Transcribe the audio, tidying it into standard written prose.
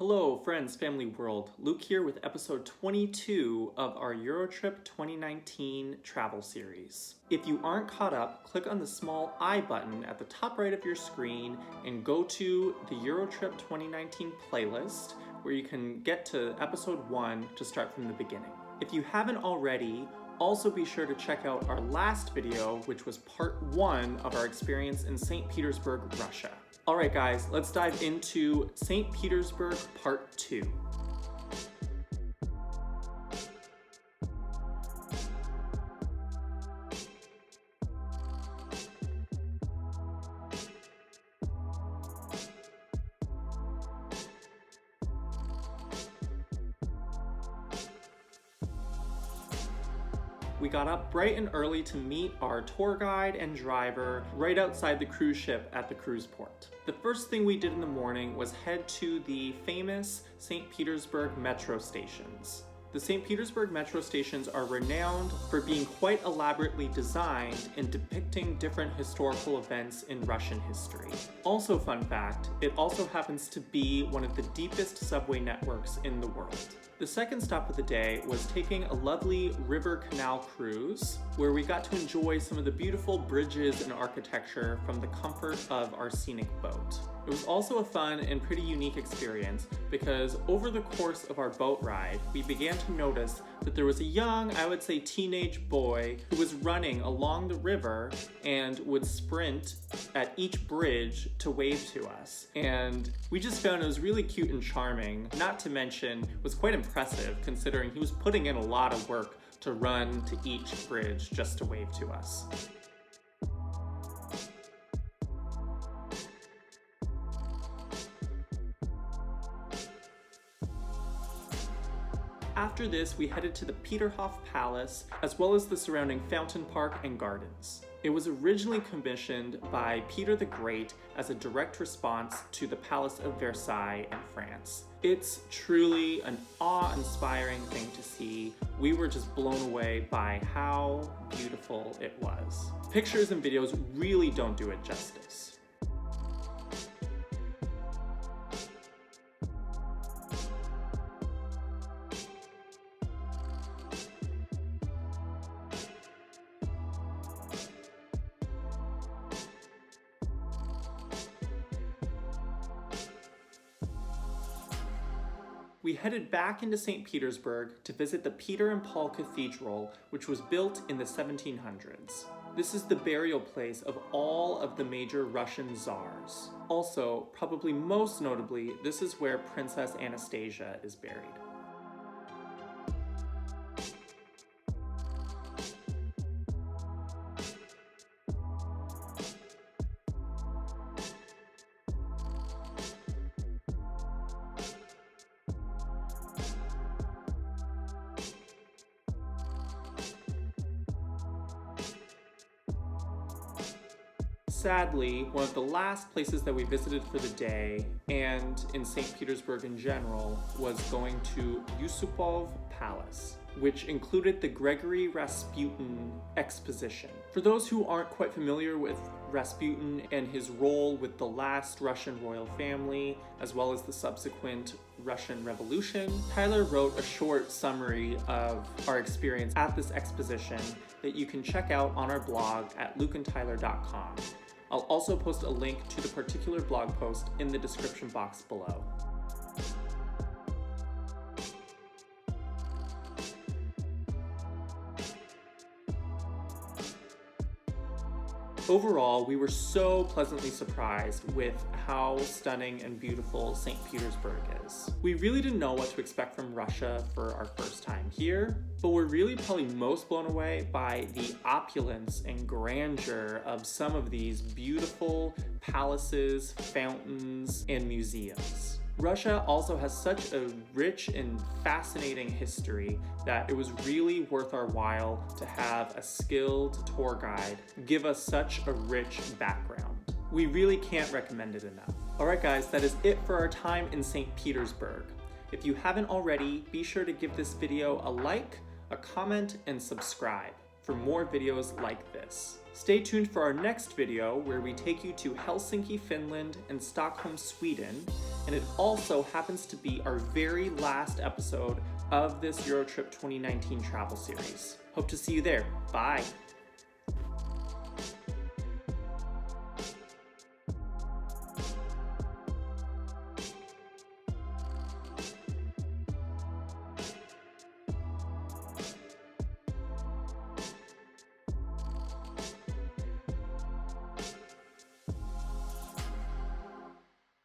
Hello friends, family world. Luke here with episode 22 of our Eurotrip 2019 travel series. If you aren't caught up, click on the small I button at the top right of your screen and go to the Eurotrip 2019 playlist where you can get to episode 1 to start from the beginning. If you haven't already, also be sure to check out our last video, which was part 1 of our experience in St. Petersburg, Russia. Alright guys, let's dive into St. Petersburg Part 2. We got up bright and early to meet our tour guide and driver right outside the cruise ship at the cruise port. The first thing we did in the morning was head to the famous St. Petersburg metro stations. The St. Petersburg metro stations are renowned for being quite elaborately designed in depicting different historical events in Russian history. Also, fun fact, it also happens to be one of the deepest subway networks in the world. The second stop of the day was taking a lovely river canal cruise where we got to enjoy some of the beautiful bridges and architecture from the comfort of our scenic boat. It was also a fun and pretty unique experience because over the course of our boat ride, we began to notice that there was a young, I would say teenage boy who was running along the river and would sprint at each bridge to wave to us. And we just found it was really cute and charming, not to mention was quite impressive considering he was putting in a lot of work to run to each bridge just to wave to us. After this, we headed to the Peterhof Palace, as well as the surrounding fountain park and gardens. It was originally commissioned by Peter the Great as a direct response to the Palace of Versailles in France. It's truly an awe-inspiring thing to see. We were just blown away by how beautiful it was. Pictures and videos really don't do it justice. We headed back into St. Petersburg to visit the Peter and Paul Cathedral, which was built in the 1700s. This is the burial place of all of the major Russian czars. Also, probably most notably, this is where Princess Anastasia is buried. Sadly, one of the last places that we visited for the day, and in St. Petersburg in general, was going to Yusupov Palace, which included the Gregory Rasputin exposition. For those who aren't quite familiar with Rasputin and his role with the last Russian royal family, as well as the subsequent Russian Revolution, Tyler wrote a short summary of our experience at this exposition that you can check out on our blog at lukeandtyler.com. I'll also post a link to the particular blog post in the description box below. Overall, we were so pleasantly surprised with how stunning and beautiful St. Petersburg is. We really didn't know what to expect from Russia for our first time here, but we're really probably most blown away by the opulence and grandeur of some of these beautiful palaces, fountains, and museums. Russia also has such a rich and fascinating history that it was really worth our while to have a skilled tour guide give us such a rich background. We really can't recommend it enough. Alright guys, that is it for our time in St. Petersburg. If you haven't already, be sure to give this video a like, a comment, and subscribe for more videos like this. Stay tuned for our next video where we take you to Helsinki, Finland and Stockholm, Sweden, and it also happens to be our very last episode of this Eurotrip 2019 travel series. Hope to see you there. Bye!